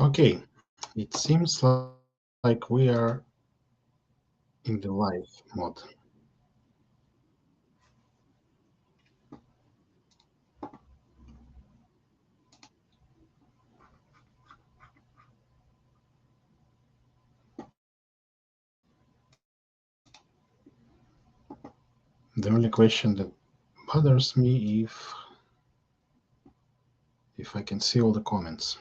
Okay, it seems like we are in the live mode. The only question that bothers me if I can see all the comments.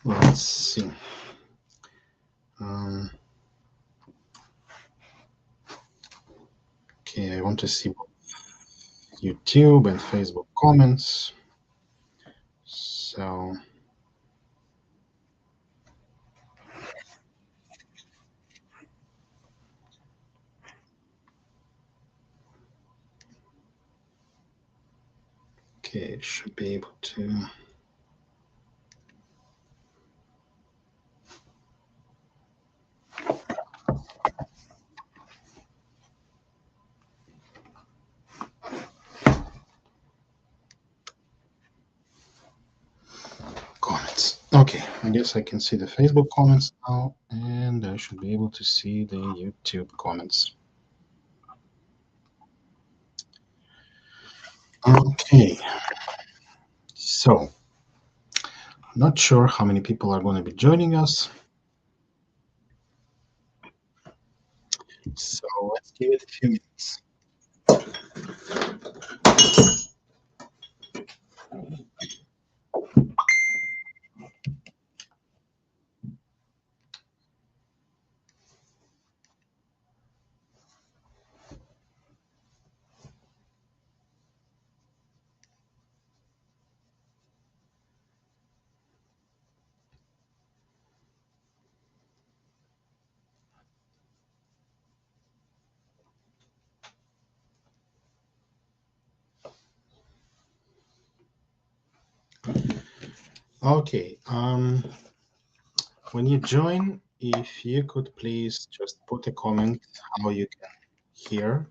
Let's see. Um, okay, I want to see YouTube and Facebook comments. So okay, should be able to. Comments. Okay, I guess I can see the Facebook comments now, and I should be able to see the YouTube comments. Okay, so not sure how many people are going to be joining us. So let's give it a few minutes. Okay, when you join, if you could please just put a comment how you can hear,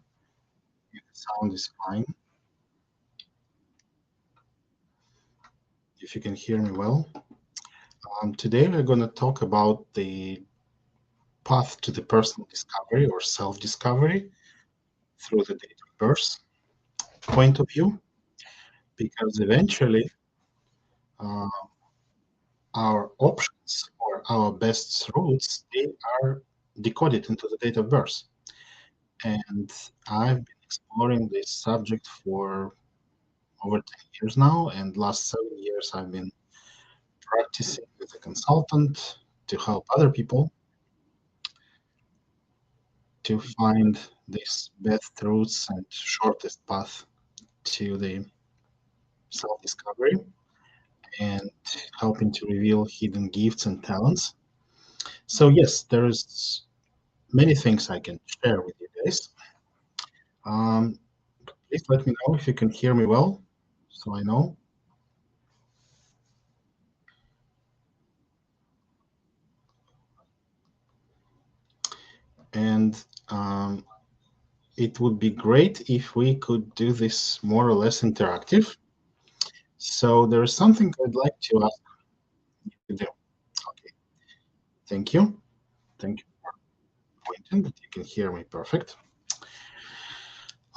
if the sound is fine, if you can hear me well. Today we're going to talk about the path to the personal discovery or self-discovery through the date of birth point of view, because eventually uh, our options or our best routes, they are decoded into the date of birth. And I've been exploring this subject for over 10 years now, and last 7 years I've been practicing as a consultant to help other people to find this best routes and shortest path to the self-discovery and helping to reveal hidden gifts and talents. So yes, there's many things I can share with you guys. Um, please let me know if you can hear me well, so I know. And it would be great if we could do this more or less interactive. So there is something I'd like to ask you to do. Okay, thank you. Thank you for pointing that you can hear me perfect.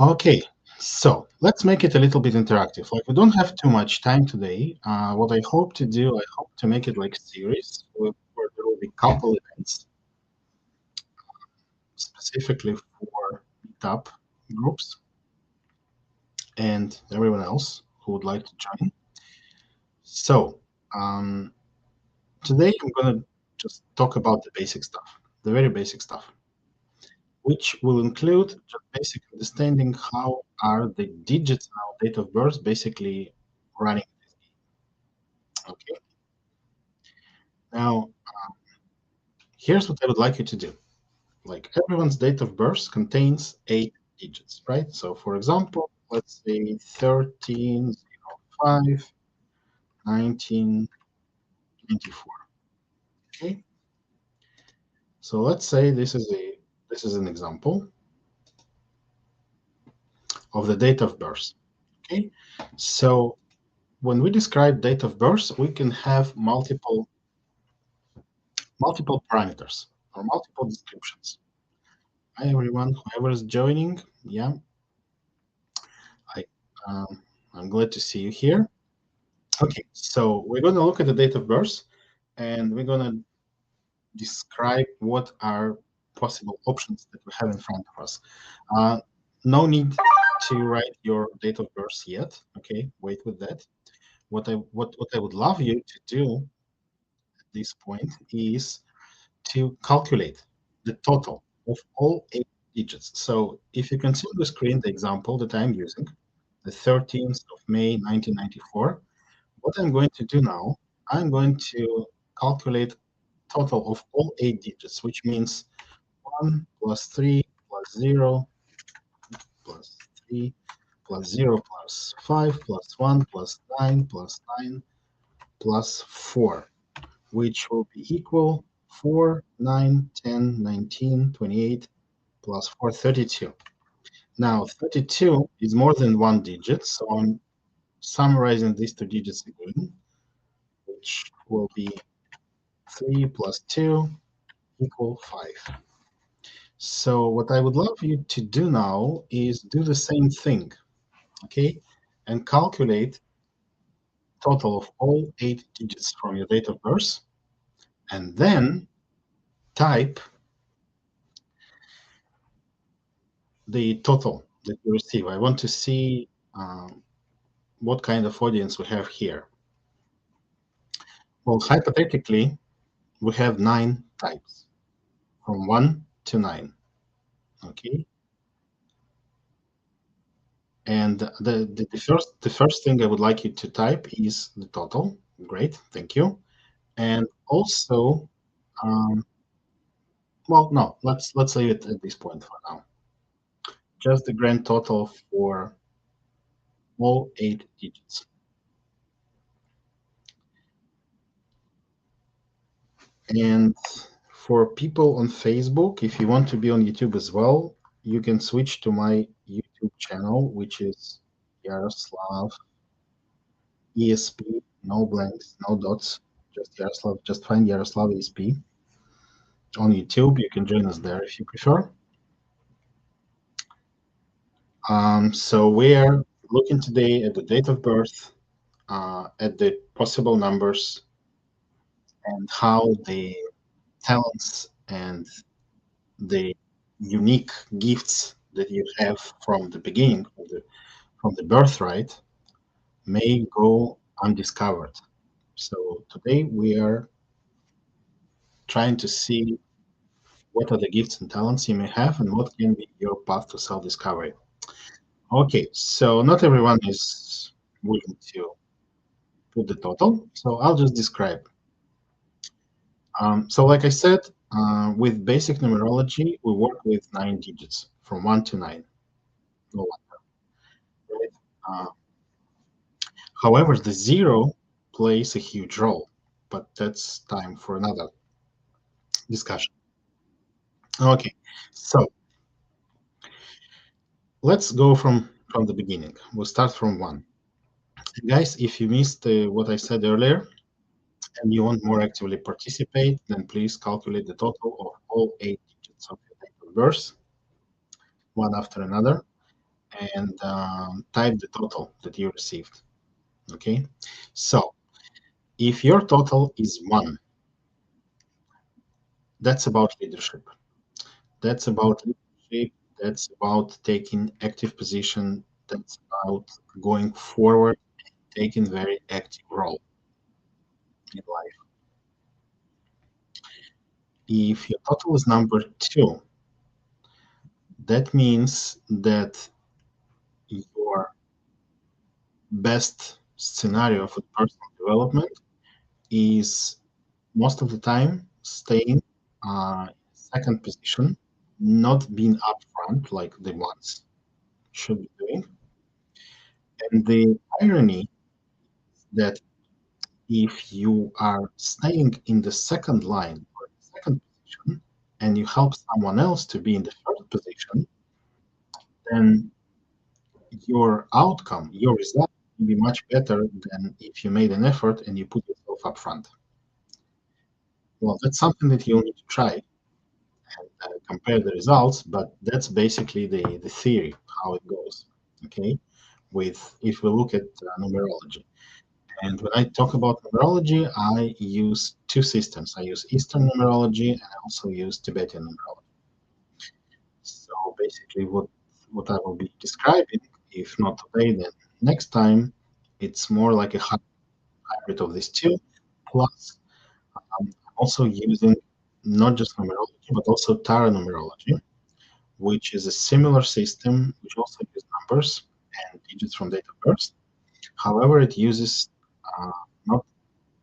Okay, so let's make it a little bit interactive. Like we don't have too much time today. What I hope to do, I hope to make it like a series where there will be couple events specifically for meetup groups and everyone else who would like to join. So um, today I'm gonna just talk about the basic stuff, the very basic stuff, which will include just basic understanding how are the digits in our date of birth basically running. Okay. Now, here's what I would like you to do. Like everyone's date of birth contains 8 digits, right? So, for example, let's say 1305 1994. Okay, so let's say this is an example of the date of birth. Okay, so when we describe date of birth, we can have multiple parameters or multiple descriptions. Hi everyone, whoever is joining, yeah, I I'm glad to see you here. Okay, so we're going to look at the date of birth, and we're going to describe what are possible options that we have in front of us. Uh, no need to write your date of birth yet. Okay, wait with that. What I would love you to do at this point is to calculate the total of all 8 digits. So if you can see on the screen the example that I'm using, the 13th of May 1994, what I'm going to do now, I'm going to calculate total of all 8 digits, which means 1 plus 3 plus 0 plus 3 plus 0 plus 5 plus 1 plus 9 plus 9 plus 4, which will be equal 4, 9, 10, 19, 28 plus 4, 32. Now, 32 is more than one digit, so I'm summarizing these 2 digits again, which will be 3 plus 2 equal 5. So what I would love you to do now is do the same thing, okay? And calculate total of all 8 digits from your date of birth, and then type the total that you receive. I want to see what kind of audience we have here. Well, hypothetically, we have 9 types, from 1 to 9, okay? And the first thing I would like you to type is the total. Great, thank you. And also, well, no, let's leave it at this point for now. Just the grand total for all 8 digits. And for people on Facebook, if you want to be on YouTube as well, you can switch to my YouTube channel, which is Yaroslav ESP, no blanks, no dots, just Yaroslav. Just find Yaroslav ESP on YouTube. You can join us there if you prefer. So we are looking today at the date of birth, at the possible numbers, and how the talents and the unique gifts that you have from the beginning, from the birthright, may go undiscovered. So today we are trying to see what are the gifts and talents you may have and what can be your path to self-discovery. Okay, so not everyone is willing to put the total, so I'll just describe. So like I said, with basic numerology, we work with 9 digits, from 1 to 9. No wonder, right? However, the 0 plays a huge role, but that's time for another discussion. Okay, so let's go from the beginning. We'll start from 1. Guys, if you missed what I said earlier and you want more actively participate, then please calculate the total of all 8 digits of your date of birth, one after another, and type the total that you received. Okay, so if your total is 1, that's about leadership. That's about leadership. That's about taking active position. That's about going forward, taking very active role in life. If your total is number 2, that means that your best scenario for personal development is most of the time staying second position, not being up front like the ones should be doing, And the irony that if you are staying in the second line or the second position and you help someone else to be in the first position, then your outcome, your result will be much better than if you made an effort and you put yourself up front. Well, that's something that you'll need to try and compare the results, but that's basically the theory, how it goes. Okay, with if we look at numerology. And when I talk about numerology, I use two systems. I use Eastern numerology and I also use Tibetan numerology. So basically, what I will be describing, if not today, then next time, it's more like a hybrid of these two. Plus, I'm also using not just numerology, but also Tara numerology, which is a similar system, which also uses numbers and digits from date of birth. However, it uses not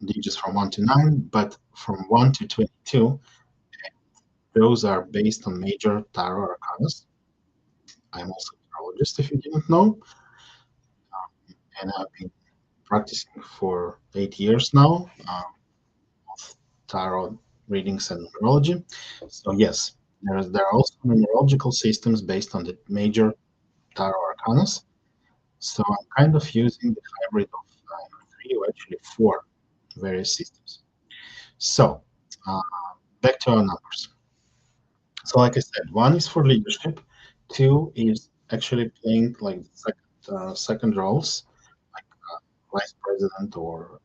digits from 1 to 9, but from 1 to 22. Those are based on major tarot arcanas. I'm also a tarologist, if you didn't know, and I've been practicing for 8 years now of tarot readings and numerology. So yes, there are also numerological systems based on the major tarot arcanas. So I'm kind of using the hybrid of three or actually four various systems. So uh, back to our numbers. So like I said, one is for leadership, two is actually playing like second roles, like vice president or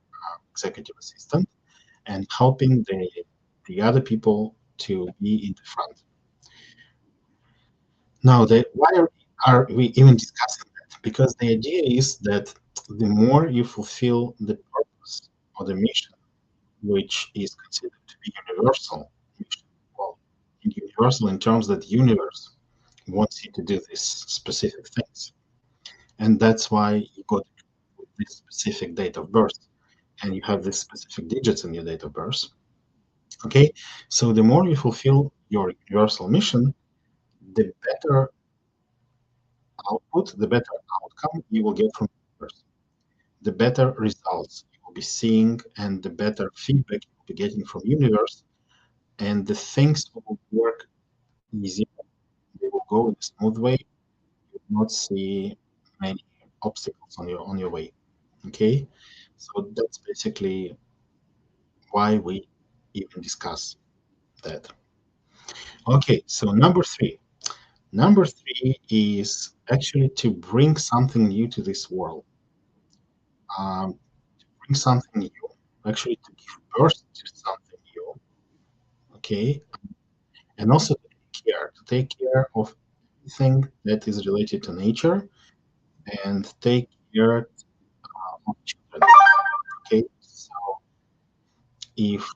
executive assistant, and helping the other people to be in the front. Now, why are we even discussing that? Because the idea is that the more you fulfill the purpose or the mission, which is considered to be universal mission, well, universal in terms that the universe wants you to do these specific things, and that's why you got this specific date of birth, and you have this specific digits in your date of birth. Okay, so the more you fulfill your universal mission, the better output, the better outcome you will get from the universe, the better results you will be seeing, and the better feedback you will be getting from universe, and the things will work easier. They will go in a smooth way. You will not see many obstacles on your way. Okay, so that's basically why we even discuss that. Okay, so number three. Number three is actually to bring something new to this world. To bring something new, actually to give birth to something new. Okay, and also to take care of everything that is related to nature and take care of children. Okay, so if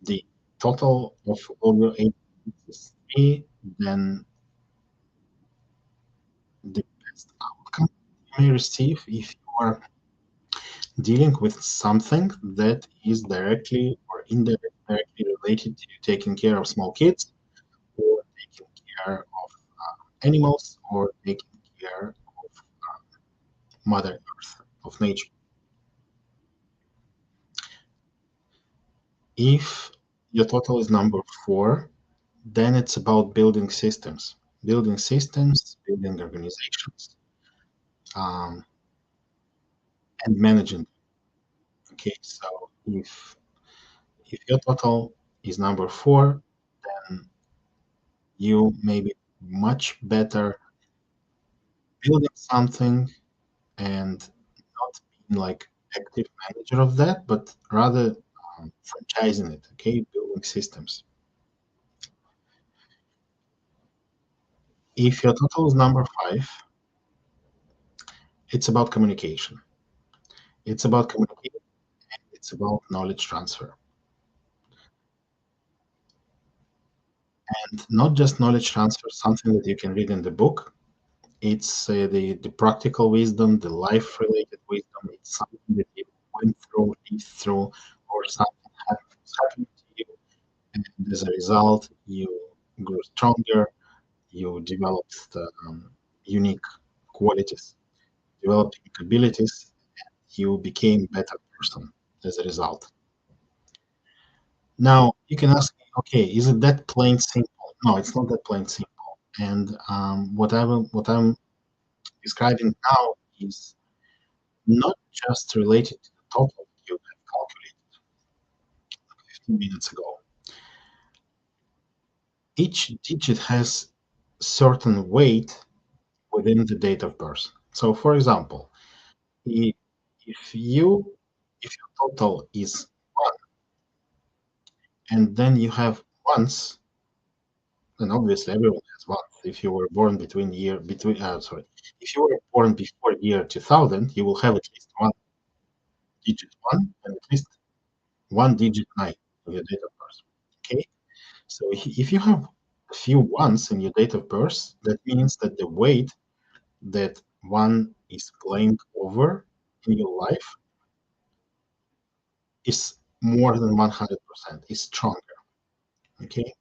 the total of all your age is three, then the best outcome you may receive if you are dealing with something that is directly or indirectly related to taking care of small kids or taking care of animals or taking care of Mother Earth, of nature. If your total is number four, then it's about building systems, building organizations, um, and managing. Okay, so if your total is number four, then you may be much better building something and not being like active manager of that, but rather franchising it. Okay, building systems. If your total is number five, it's about communication. It's about communication. It's about knowledge transfer, and not just knowledge transfer, something that you can read in the book. It's the practical wisdom, the life related wisdom. It's something that you went through, lived through, or something happened to you, and as a result, you grew stronger. You developed unique qualities, developing abilities, you became better person as a result. Now you can ask me, okay, is it that plain simple? No, it's not that plain simple. And what I'm describing now is not just related to the total you have calculated 15 minutes ago. Each digit has certain weight within the date of birth. So, for example, i- if you if your total is 1 and then you have ones, and obviously everyone has ones. If you were born if you were born before year 2000, you will have at least one digit 1 and at least one digit 9 in your date of birth. Okay, so if you have a few ones in your date of birth, that means that the weight that one is playing over in your life is more than 100%, is stronger. Okay,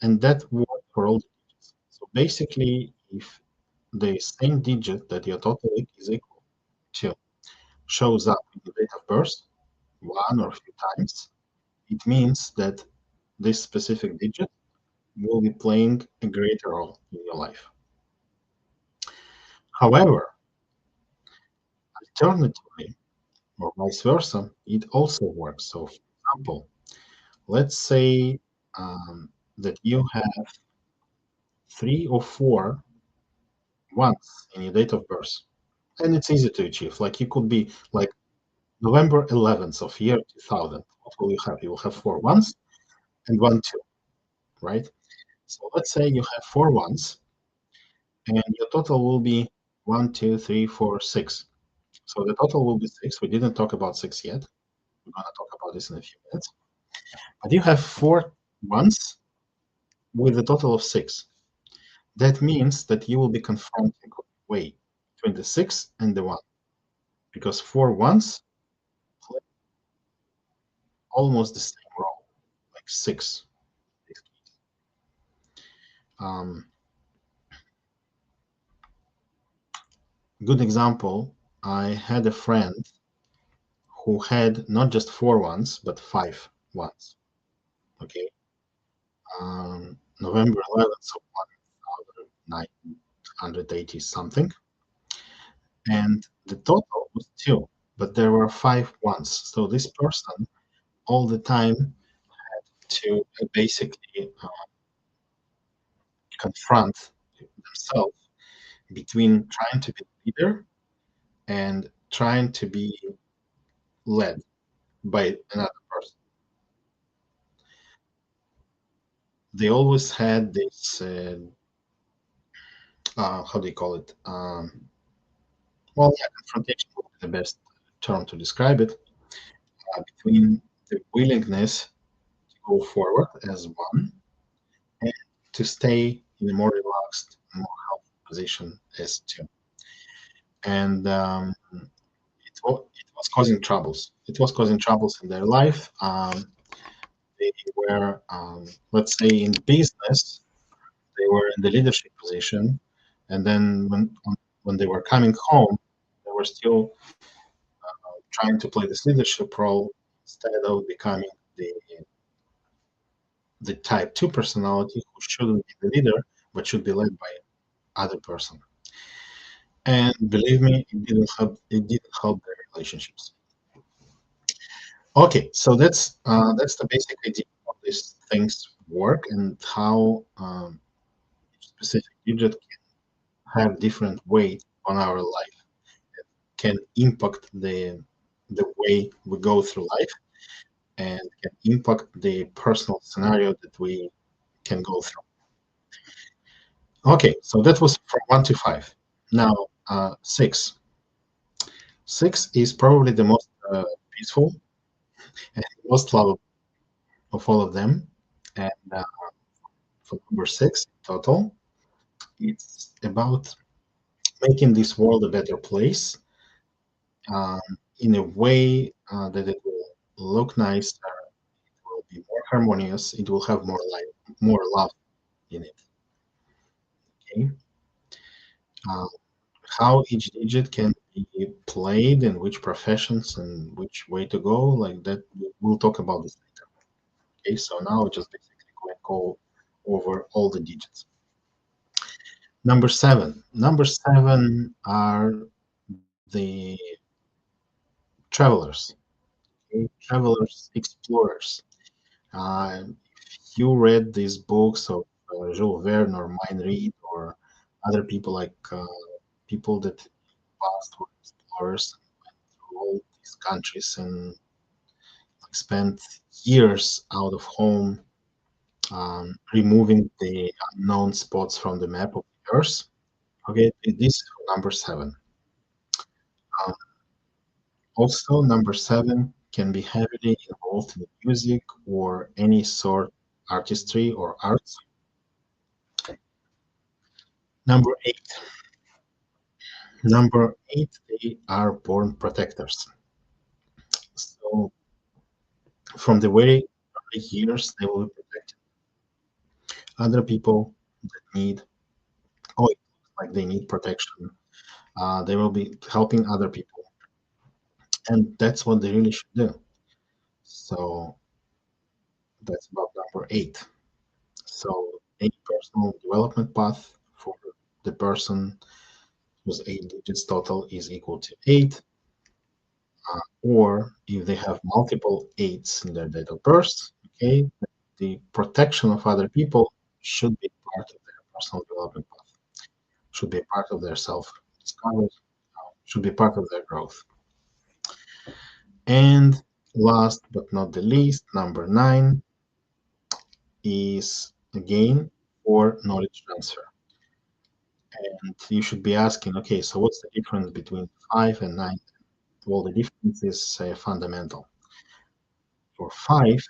and that works for all the digits. So basically, if the same digit that your total is equal to shows up in the date of birth one or a few times, it means that this specific digit will be playing a greater role in your life. However, alternatively, or vice versa, it also works. So, for example, let's say that you have 3 or 4 ones in your date of birth, and it's easy to achieve. Like you could be like November 11th of year 2000. What will you have? You will have 4 ones and 1 2, right? So let's say you have 4 ones, and your total will be 1 2 3 4 6. So the total will be 6. We didn't talk about 6 yet. We're gonna talk about this in a few minutes. But you have 4 ones with a total of 6. That means that you will be confronting way between the 6 and the 1, because 4 ones play almost the same role, like 6. Um, Good example, I had a friend who had not just 4 ones, but 5 ones. Okay. November 11th, so 1980 something. And the total was 2, but there were 5 ones. So this person all the time to basically confront themselves between trying to be leader and trying to be led by another person. They always had this, how do you call it? Well, yeah, confrontation would be the best term to describe it, between the willingness to go forward as one and to stay in a more relaxed, more healthy position as two. And it was causing troubles. It was causing troubles in their life. They were, let's say, in business, they were in the leadership position, and then when they were coming home, they were still trying to play this leadership role instead of becoming the type 2 personality who shouldn't be the leader but should be led by other person. And believe me, it didn't help their relationships. Okay, so that's the basic idea of these things work and how each specific digit can have different weight on our life, can impact the way we go through life, and can impact the personal scenario that we can go through. Okay, so that was from 1 to 5. Now, 6. 6 is probably the most peaceful and most lovable of all of them. And for number 6 total, it's about making this world a better place, um, in a way that it will look nicer, it will be more harmonious, it will have more life, more love in it. Okay. Uh, how each digit can be played and which professions and which way to go, like that, we'll talk about this later. Okay, so now just basically go over all the digits. Number seven. Number seven are the travelers, okay? Travelers, explorers. If you read these books of Jules Verne or Mind Read or other people like people that passed were explorers through all these countries and like, spent years out of home, removing the unknown spots from the map of the Earth. Okay, this is number seven. Um, Also, number seven can be heavily involved in music or any sort of artistry or arts. Number eight. Number eight, they are born protectors. So from the very early years, they will protect other people that need, oh, it looks like they need protection. They will be helping other people, and that's what they really should do. So that's about number eight. So any personal development path for the person whose 8 digits total is equal to 8, or if they have multiple 8s in their date of birth, okay, the protection of other people should be part of their personal development path, should be part of their self-discovery, should be part of their growth. And last but not the least, number 9 is again for knowledge transfer. And you should be asking, okay, so what's the difference between 5 and 9? Well, the difference is fundamental. For 5,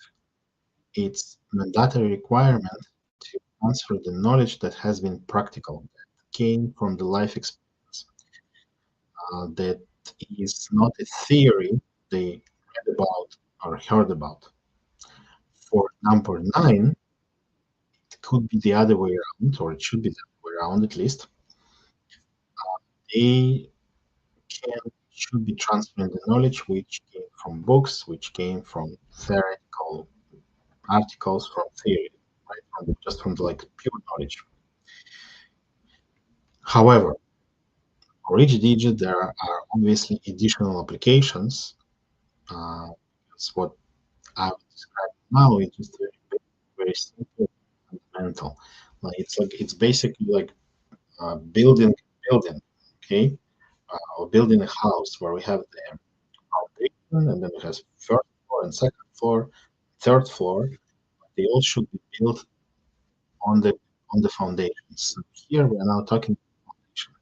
it's mandatory requirement to transfer the knowledge that has been practical, that came from the life experience, that is not a theory they read about or heard about. For number 9, it could be the other way around, or it should be the other way around at least. They can should be transferring the knowledge which came from books, which came from theoretical articles, from theory, right? Just from the, like pure knowledge. However, for each digit, there are obviously additional applications. That's what I would describe now. It's just very simple, fundamental. Like it's basically like building, okay, or building a house where we have the foundation, and then it has first floor and second floor, third floor. They all should be built on the on the foundations. So here we're now talking foundation.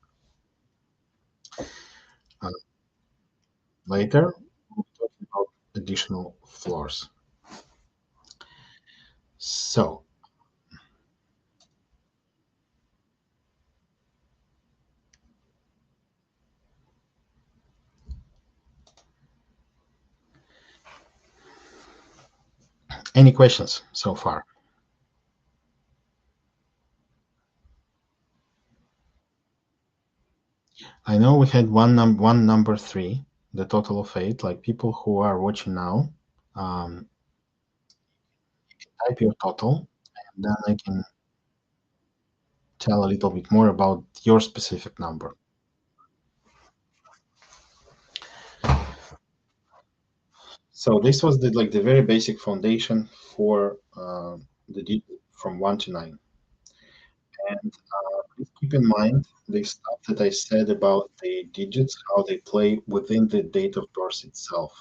Uh, Later, we'll be talking about additional floors. So, any questions so far? I know we had one number three, the total of eight. Like people who are watching now, um, type your total, and then I can tell a little bit more about your specific number. So this was the very basic foundation for the digit from 1 to 9. And please keep in mind the stuff that I said about the digits, how they play within the date of birth itself.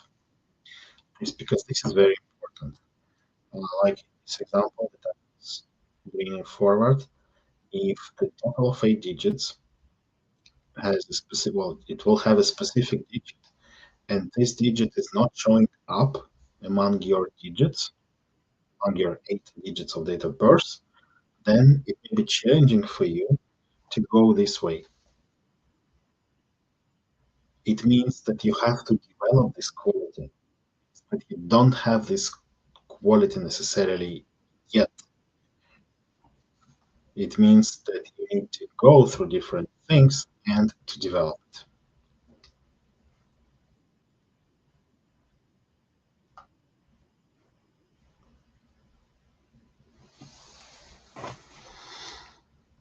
It's because this is very important. Like this example that I was bringing forward, if the total of 8 digits has a specific, well, it will have a specific digit, and this digit is not showing up among your digits, among your 8 digits of date of birth, then it may be challenging for you to go this way. It means that you have to develop this quality, but you don't have this quality necessarily yet. It means that you need to go through different things and to develop it.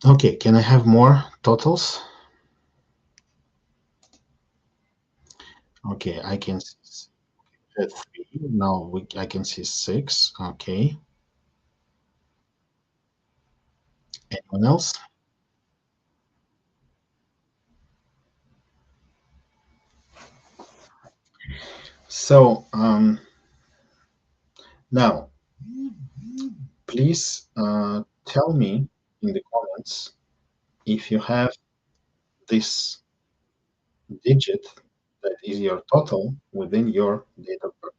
Okay, can I have more totals? Okay, I can see 3. Now I can see 6. Okay. Anyone else? So now, please tell me in the comments if you have this digit that is your total within your date of birth.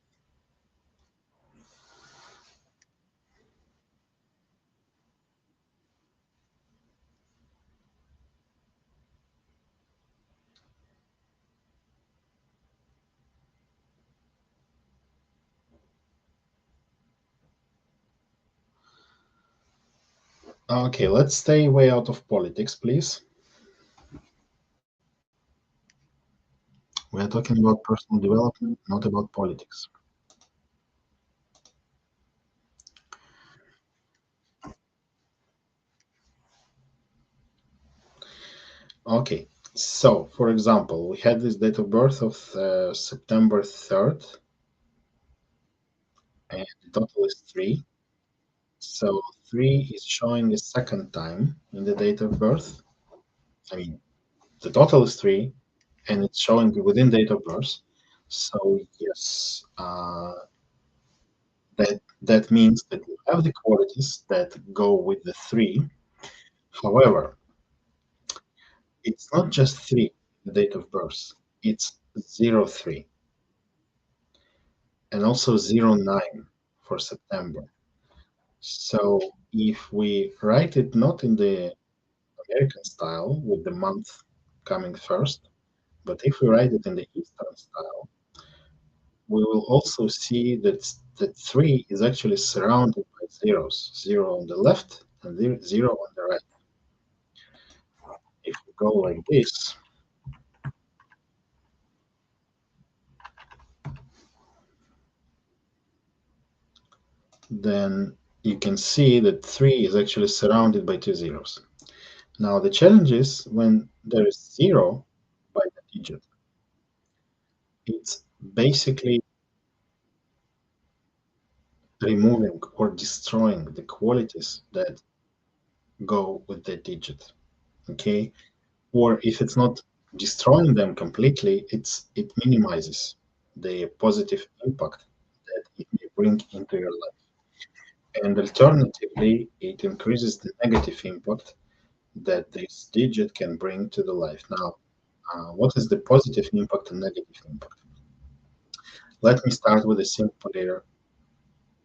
Okay, let's stay way out of politics, please. We are talking about personal development, not about politics. Okay, so for example, we had this date of birth of September 3rd, and the total is 3. So 3 is showing a second time in the date of birth. I mean, the total is 3, and it's showing within date of birth. So yes, that means that you have the qualities that go with the 3. However, it's not just 3, the date of birth. It's 03 and also 09 for September. So if we write it not in the American style with the month coming first, but if we write it in the Eastern style, we will also see that 3 is actually surrounded by zeros, 0 on the left and 0 on the right. If we go like this, then you can see that 3 is actually surrounded by 2 zeros. Now the challenge is when there is 0 by the digit, it's basically removing or destroying the qualities that go with the digit. Okay, or if it's not destroying them completely, it minimizes the positive impact that it may bring into your life. And alternatively, it increases the negative impact that this digit can bring to the life. Now, what is the positive impact and negative impact? Let me start with a simpler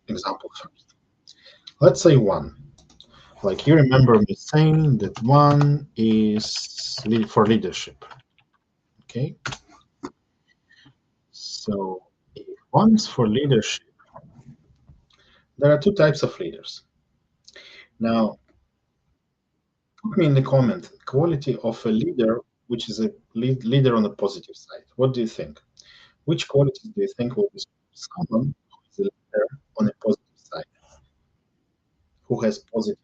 example first. Let's say 1. Like you remember me saying that 1 is for leadership. Okay, so if 1 is for leadership, there are 2 types of leaders. Now, put me in the comment quality of a leader which is a leader on the positive side. What do you think? Which qualities do you think will be someone who is a leader on a positive side, who has positive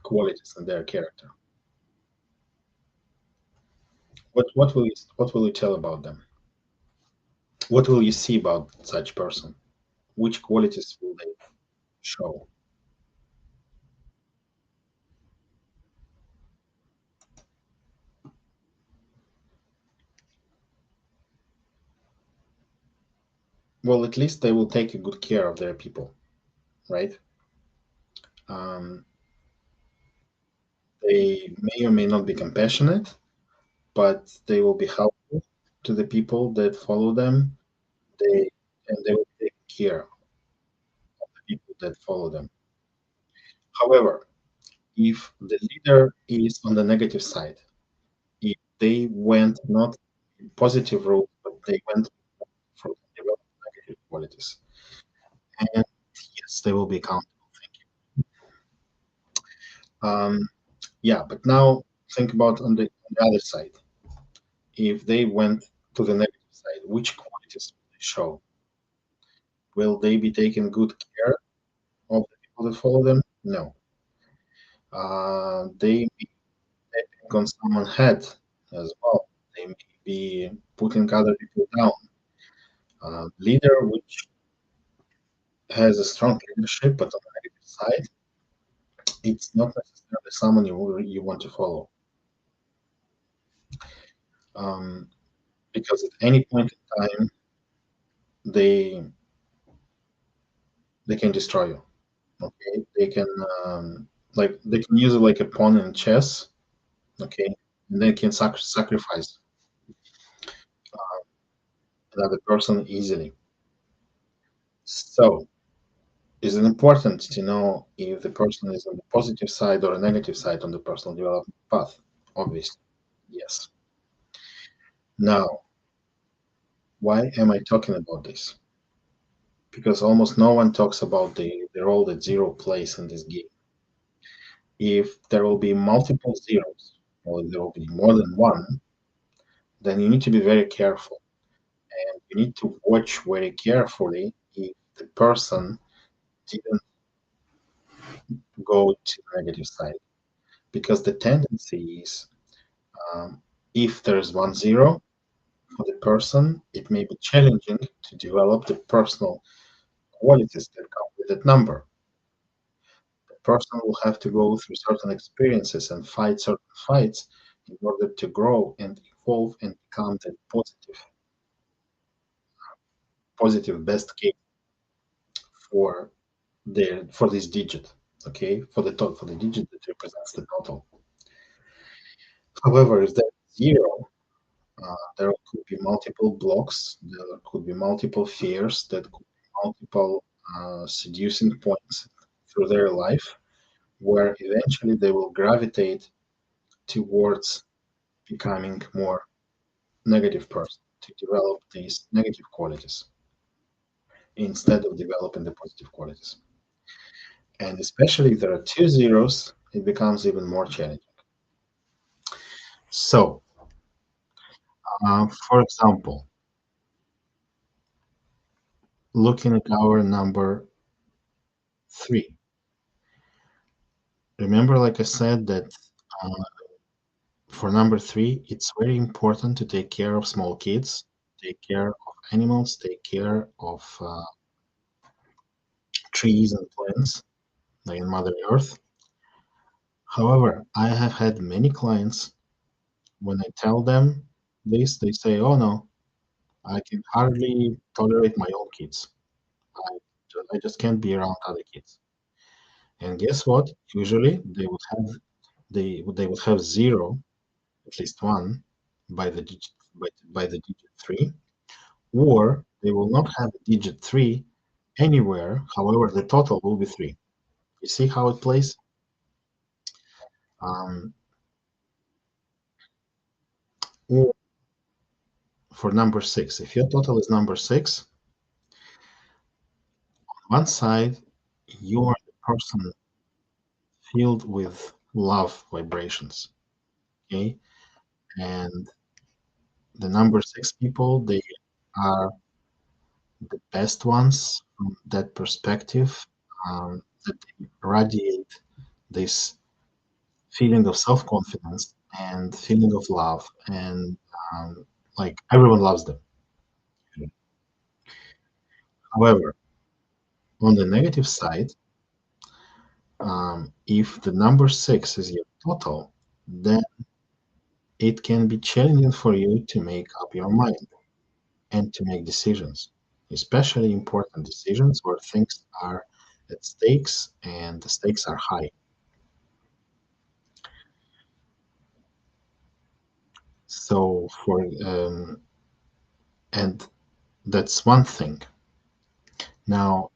qualities in their character? What will you tell about them? What will you see about such person? Which qualities will they show? Well, at least they will take a good care of their people, right? Um, they may or may not be compassionate, but they will be helpful to the people that follow them. They and they will take care of the people that follow them. However, if the leader is on the negative side, if they went not in positive route, but they went for develop negative qualities, and yes, they will be accountable. Um, Yeah, but now think about on the other side. If they went to the negative side, which qualities will they show? Will they be taking good care of the people that follow them? No. They may be stepping on someone's head as well. They may be putting other people down. Leader which has a strong leadership, but on the negative side, it's not necessarily someone you want to follow. Um, because at any point in time, they they can destroy you. Okay, they can they can use it like a pawn in chess. Okay, and they can sacrifice another person easily. So, is it important to know if the person is on the positive side or a negative side on the personal development path? Obviously, yes. Now, why am I talking about this? Because almost no one talks about the role that zero plays in this game. If there will be multiple zeros, or there will be more than one, then you need to be very careful. And you need to watch very carefully if the person didn't go to the negative side. Because the tendency is, um, if there's 1 0 for the person, it may be challenging to develop the personal qualities that come with that number. The person will have to go through certain experiences and fight certain fights in order to grow and evolve and become the positive best case for for this digit. Okay, for the digit that represents the total. However, if there's zero, there could be multiple blocks, there could be multiple fears, that could be multiple seducing points through their life, where eventually they will gravitate towards becoming more negative person to develop these negative qualities instead of developing the positive qualities. And especially if there are two zeros, it becomes even more challenging. So, for example, looking at our number three, remember, like I said, that uh, for number three, it's very important to take care of small kids, take care of animals, take care of trees and plants, like in Mother Earth. However, I have had many clients when I tell them this, they say, "Oh no, I can hardly tolerate my own kids. I, I just can't be around other kids." And guess what? Usually they would have zero, at least one, by the digit by the digit three, or they will not have a digit three anywhere. However, the total will be three. You see how it plays? Um, or for number six, if your total is number six, on one side you are the person filled with love vibrations. Okay, and the number six people, they are the best ones from that perspective, that they radiate this feeling of self-confidence and feeling of love, and um, like everyone loves them. However, on the negative side, if the number six is your total, then it can be challenging for you to make up your mind and to make decisions, especially important decisions where things are at stakes and the stakes are high. So and that's one thing. Now,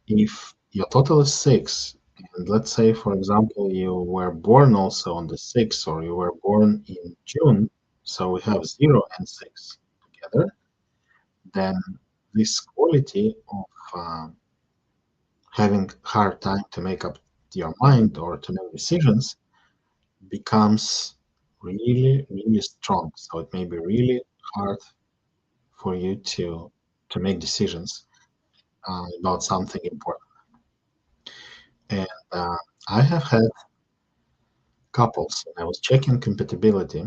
if your total is six, and let's say, for example, you were born also on the sixth, or you were born in June, so we have zero and six together, then this quality of having hard time to make up your mind or to make decisions, becomes really, really strong. So it may be really hard for you to make decisions about something important. And I have had couples, and I was checking the compatibility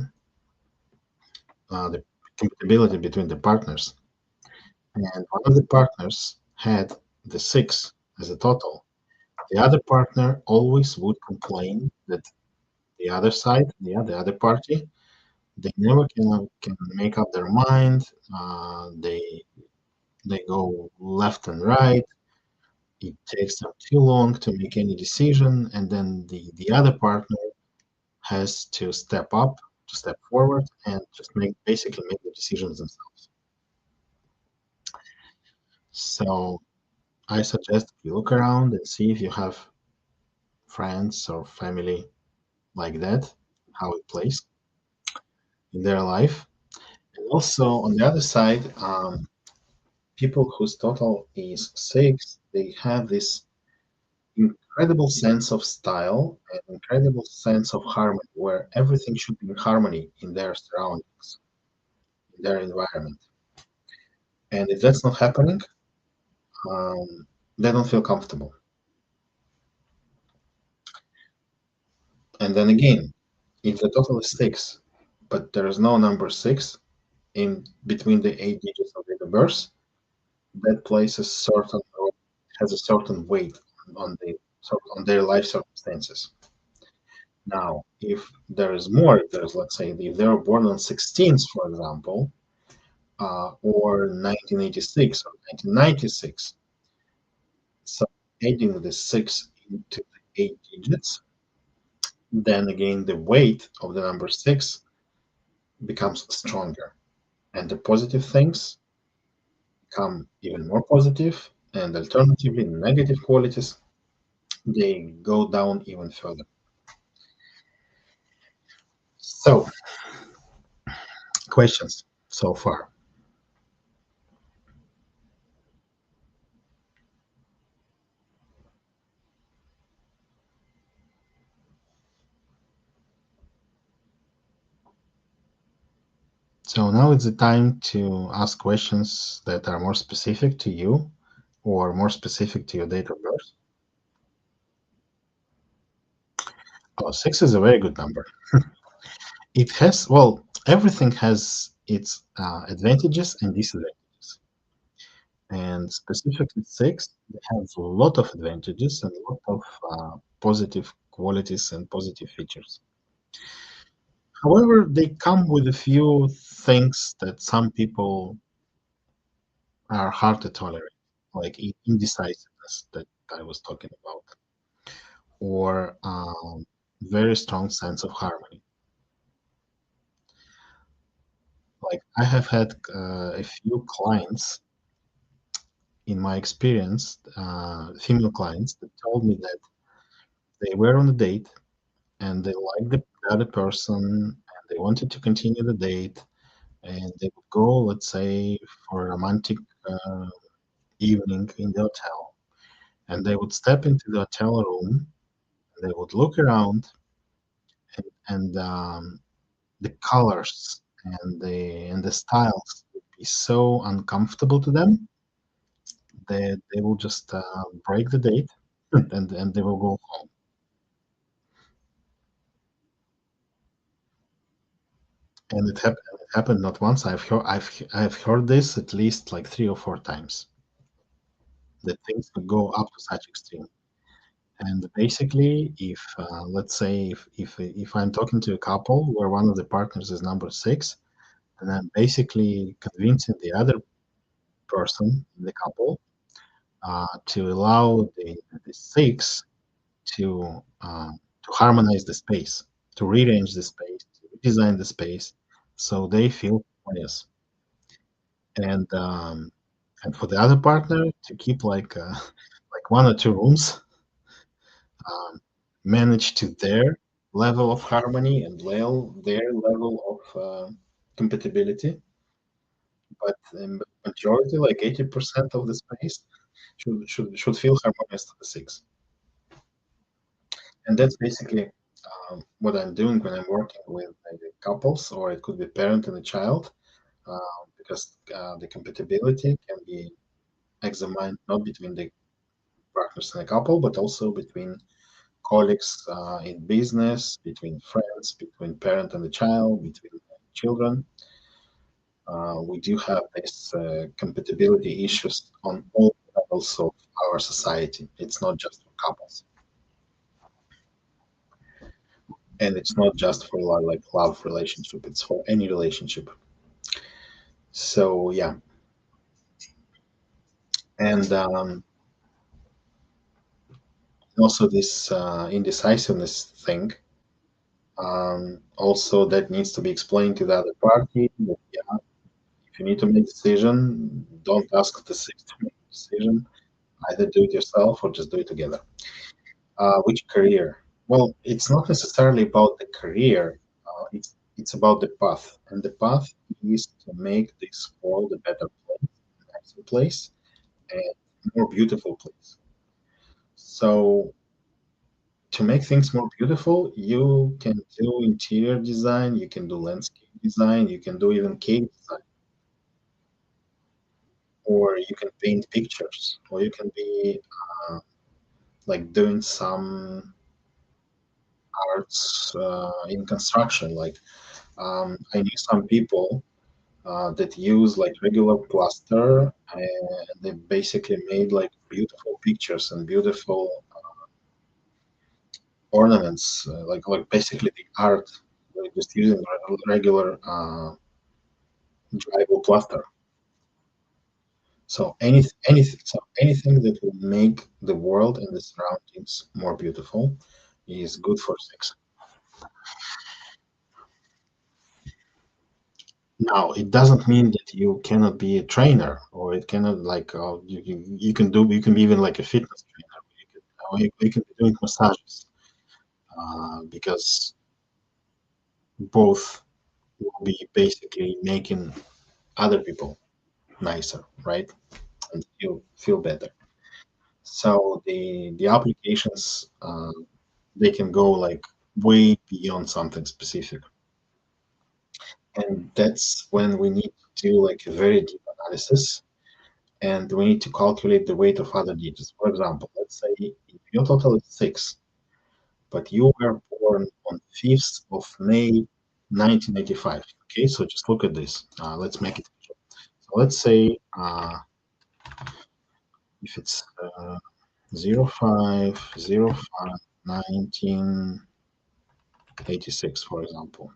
between the partners, and one of the partners had the six as a total. The other partner always would complain that the other side, the other party, they never can make up their mind. They go left and right. It takes them too long to make any decision, and then the other partner has to step up, to step forward, and just basically make the decisions themselves. So I suggest you look around and see if you have friends or family like that, how it plays in their life. And also on the other side, people whose total is six, they have this incredible sense of style and incredible sense of harmony, where everything should be in harmony in their surroundings, in their environment. And if that's not happening, um, they don't feel comfortable. And then again, if the total is six, but there is no number six in between the eight digits of the birth, that places certain or has a certain weight on on their life circumstances. Now, if there is more, if there's, let's say, if they were born on 16th, for example, or 1986 or 1996, so adding the six into the eight digits, then again the weight of the number six becomes stronger, and the positive things become even more positive, and alternatively, negative qualities they go down even further. So, questions so far? So now it's the time to ask questions that are more specific to you or more specific to your date of birth. Oh, six is a very good number. It has, well, everything has its advantages and disadvantages. And specifically six, it has a lot of advantages and a lot of positive qualities and positive features. However, they come with a few things that some people are hard to tolerate, like indecisiveness that I was talking about, or very strong sense of harmony. Like I have had a few clients in my experience, female clients that told me that they were on a date and they liked the other person and they wanted to continue the date and they would go, let's say, for a romantic uh, evening in the hotel, and they would step into the hotel room, they would look around, and the colors and the styles would be so uncomfortable to them that they will just break the date and they will go home. And it happened not once. I've heard this at least like 3 or 4 times that things could go up to such extreme. And basically, if let's say if I'm talking to a couple where one of the partners is number six, then I'm basically convincing the other person in the couple to allow the six to harmonize the space, to rearrange the space, to redesign the space, so they feel harmonious. And for the other partner to keep like 1 or 2 rooms, um, manage to their level of harmony and their level of compatibility, but the majority, like 80% of the space, should feel harmonious to the six. And that's basically what I'm doing when I'm working with couples, or it could be parent and a child, because the compatibility can be examined not between the partners in a couple, but also between colleagues in business, between friends, between parent and the child, between children. We do have these compatibility issues on all levels of our society. It's not just for couples, and it's not just for like love relationship. It's for any relationship. So yeah, and also this indecisiveness thing. Also, that needs to be explained to the other party. That, yeah, if you need to make a decision, don't ask the six to make a decision. Either do it yourself or just do it together. Which career? Well, it's not necessarily about the career. It's about the path, and the path is to make this world a better place, a nicer place, and more beautiful place. So to make things more beautiful, you can do interior design, you can do landscape design, you can do even cave design, or you can paint pictures, or you can be like doing some arts in construction. Like I knew some people that use like regular plaster, and they basically made like beautiful pictures and beautiful ornaments, like basically the art, like just using regular dryable plaster. So anything that will make the world and the surroundings more beautiful is good for sex. Now, it doesn't mean that you cannot be a trainer, or it cannot like you can be even like a fitness trainer. You can be doing massages, because both will be basically making other people nicer, right? And feel better. So the applications, they can go like way beyond something specific, and that's when we need to do like a very deep analysis, and we need to calculate the weight of other digits. For example, let's say if your total is 6, but you were born on 5th of May 1985. Okay, so just look at this. Let's make it visual. So let's say if it's 0505 1986, for example.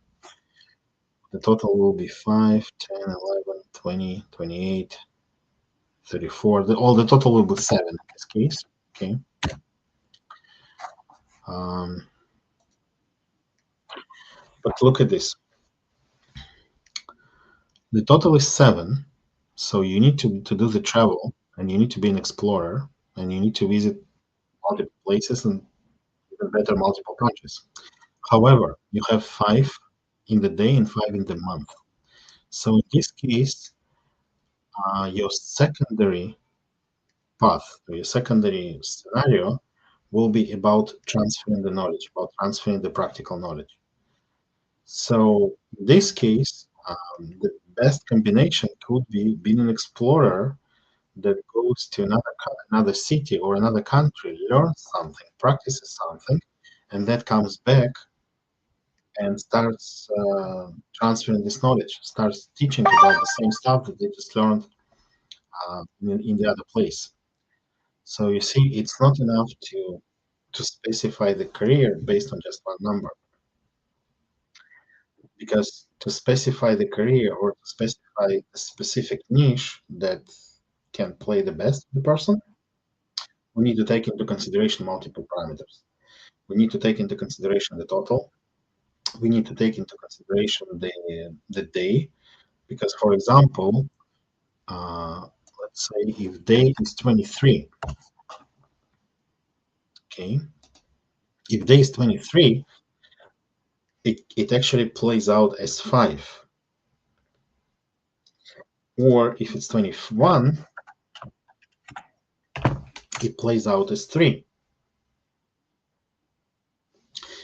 The total will be 5, 10, 11, 20, 28, 34. All the total will be 7 in this case. Okay. Um, but look at this. The total is 7. So you need to do the travel, and you need to be an explorer, and you need to visit multiple places and even better multiple countries. However, you have 5 in the day and 5 in the month. So in this case, your secondary path, or your secondary scenario will be about transferring the knowledge, about transferring the practical knowledge. So in this case, the best combination could be being an explorer that goes to another city or another country, learns something, practices something, and that comes back and starts transferring this knowledge, starts teaching about the same stuff that they just learned in the other place. So you see, it's not enough to specify the career based on just one number, because to specify the career or to specify a specific niche that can play the best the person, we need to take into consideration multiple parameters. We need to take into consideration the total. We need to take into consideration the day, because for example, uh, let's say if day is 23, okay, if day is 23, it actually plays out as 5. Or if it's 21, it plays out as 3.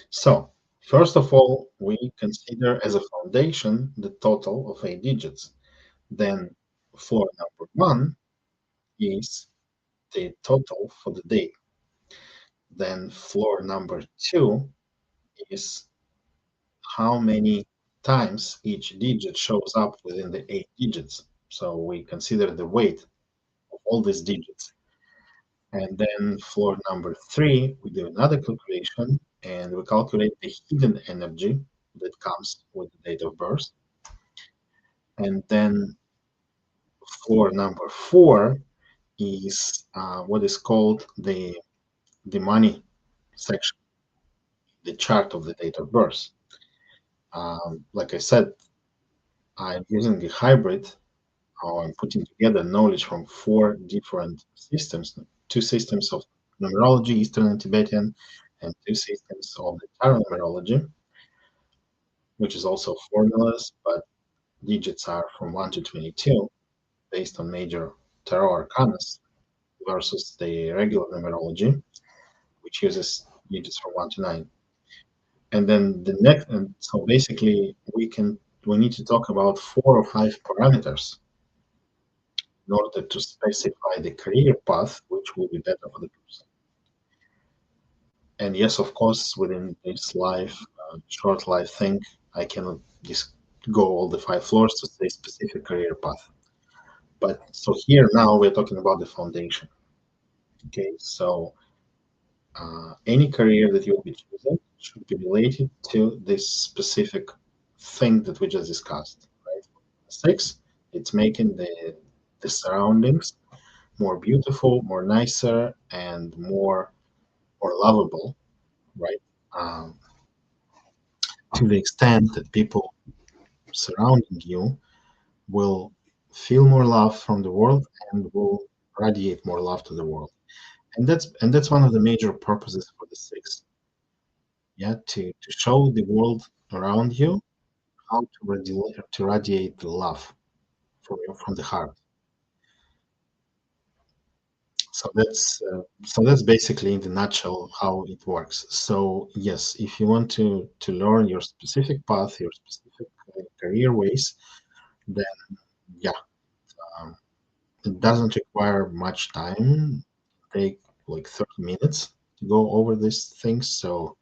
So First of all, we consider as a foundation the total of 8 digits. Then floor number 1 is the total for the day. Then floor number 2 is how many times each digit shows up within the 8 digits. So we consider the weight of all these digits. And then floor number 3, we do another calculation and we calculate the hidden energy that comes with the date of birth. And then floor number 4 is what is called the money section, the chart of the date of birth. Like I said, I'm using a hybrid, or I'm putting together knowledge from 4 different systems, 2 systems of numerology, Eastern and Tibetan, and 2 systems of the tarot numerology, which is also formulas, but digits are from 1 to 22 based on major tarot arcanas versus the regular numerology, which uses digits from 1 to 9. And then the next, and so basically we need to talk about 4 or 5 parameters in order to specify the career path which will be better for the person. And yes, of course, within this short life thing, I cannot just go all the 5 floors to say specific career path. But so here now we're talking about the foundation. Okay, so any career that you'll be choosing should be related to this specific thing that we just discussed, right? 6, it's making the surroundings more beautiful, more nicer, and more lovable, right? Um, to the extent that people surrounding you will feel more love from the world and will radiate more love to the world. And that's one of the major purposes for the 6. Yeah, to show the world around you how to radiate the love from the heart. So that's basically in the nutshell how it works. So yes, if you want to learn your specific path, your specific career ways, then yeah, um, it doesn't require much time. Take like 30 minutes to go over these things. So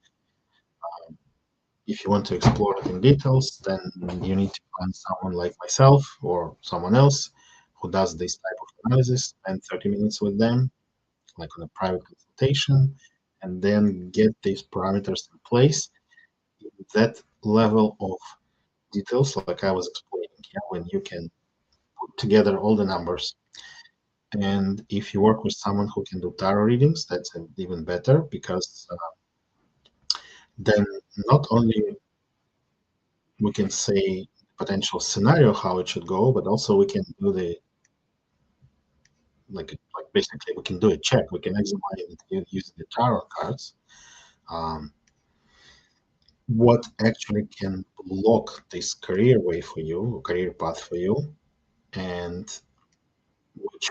if you want to explore it in details, then you need to find someone like myself or someone else who does this type of analysis, spend 30 minutes with them, like on a private consultation, and then get these parameters in place in that level of details, like I was explaining, yeah, when you can put together all the numbers. And if you work with someone who can do tarot readings, that's even better because then not only we can say potential scenario how it should go, but also we can do the like basically we can do a check. We can examine it using the tarot cards. Um, what actually can block this career way for you, career path for you, and which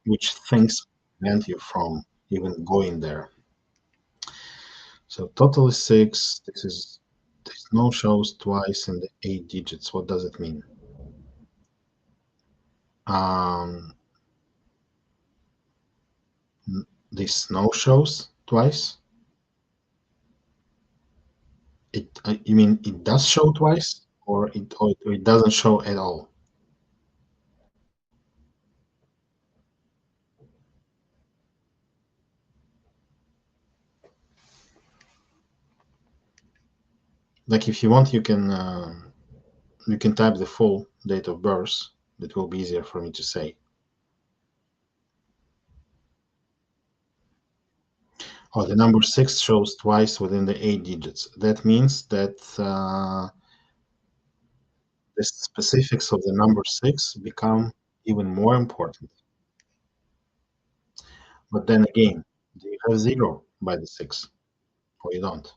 which things prevent you from even going there. So total is 6. There's no shows twice in the 8 digits. What does it mean? Um, this no shows twice. You mean it does show twice, or it doesn't show at all? Like if you want, you can type the full date of birth. That will be easier for me to say. Oh, the number 6 shows twice within the 8 digits. That means that the specifics of the number 6 become even more important. But then again, do you have 0 by the 6, or you don't?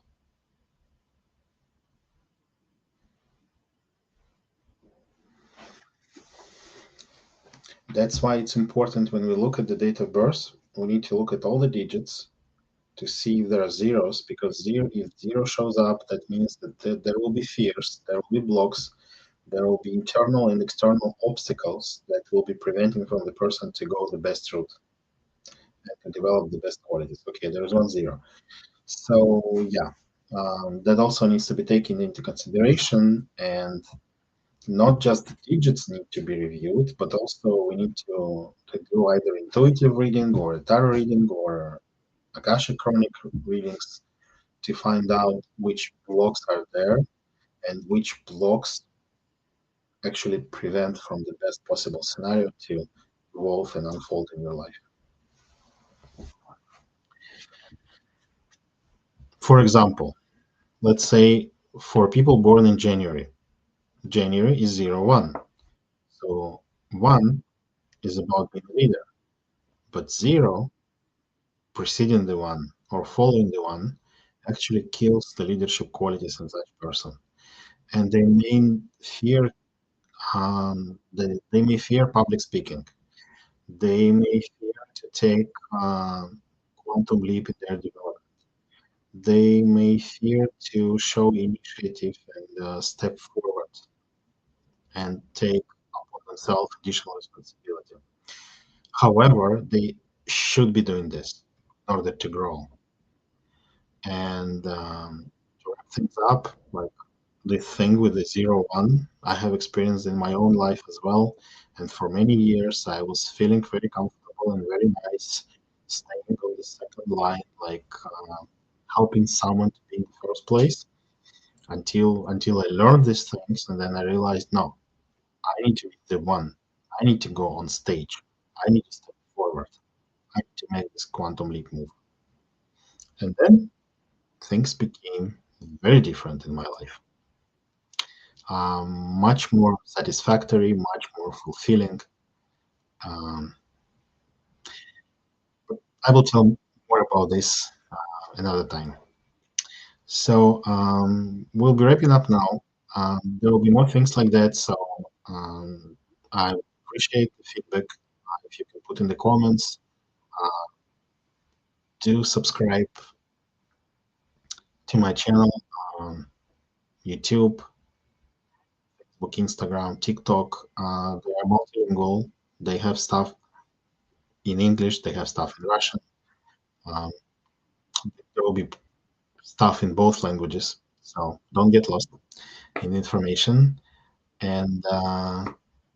That's why it's important when we look at the date of birth, we need to look at all the digits to see if there are zeros, because if zero shows up, that means that there will be fears, there will be blocks, there will be internal and external obstacles that will be preventing from the person to go the best route and to develop the best qualities. Okay, there's 1 0. So yeah, that also needs to be taken into consideration, and not just the digits need to be reviewed, but also we need to do either intuitive reading or a tarot reading or Akashic Chronic readings to find out which blocks are there and which blocks actually prevent from the best possible scenario to evolve and unfold in your life. For example, let's say for people born in January, January is 0, 1. So 1 is about being a leader, but 0 preceding the 1 or following the 1 actually kills the leadership qualities in such person. And they may fear they may fear public speaking. They may fear to take quantum leap in their development. They may fear to show initiative and step forward and take upon themselves additional responsibility. However, they should be doing this in order to grow. And to wrap things up, like the thing with the 0, 1, I have experienced in my own life as well. And for many years, I was feeling very comfortable and very nice staying on the second line, like helping someone to be in the first place until I learned these things, and then I realized, no, I need to be the one. I need to go on stage. I need to step forward. I need to make this quantum leap move. And then things became very different in my life. Much more satisfactory, much more fulfilling. Um, but I will tell more about this another time. So we'll be wrapping up now. There will be more things like that. So I appreciate the feedback. If you can put in the comments, do subscribe to my channel, YouTube, Facebook, Instagram, TikTok. They are multilingual. They have stuff in English. They have stuff in Russian. Um, there will be stuff in both languages. So don't get lost in information. And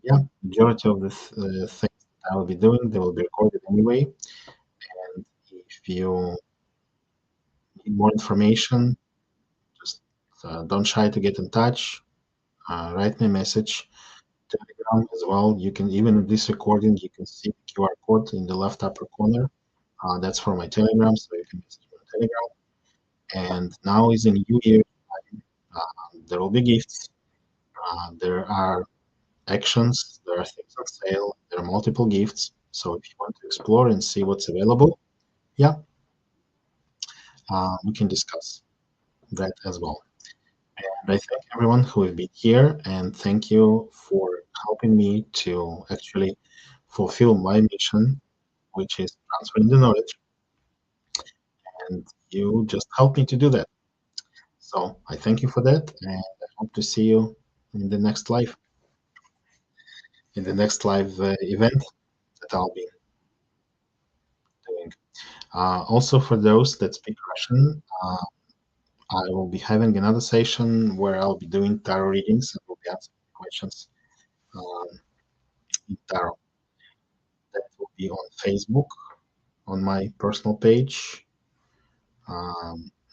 yeah, majority of the things that I will be doing, they will be recorded anyway. And if you need more information, just don't shy to get in touch. Write me a message. Telegram as well. You can, even in this recording, you can see the QR code in the left upper corner. That's for my Telegram, so you can message me on Telegram. And now is a new year. There will be gifts. There are actions. There are things on sale. There are multiple gifts. So if you want to explore and see what's available, yeah, we can discuss that as well. And I thank everyone who has been here, and thank you for helping me to actually fulfill my mission, which is transferring the knowledge. And you just helped me to do that. So I thank you for that, and I hope to see you in the next live, event that I'll be doing. Also, for those that speak Russian, I will be having another session where I'll be doing tarot readings and will be answering questions in tarot. That will be on Facebook, on my personal page.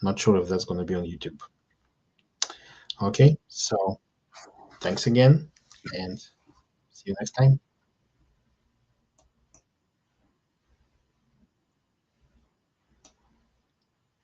Not sure if that's going to be on YouTube. Okay, so thanks again, and see you next time.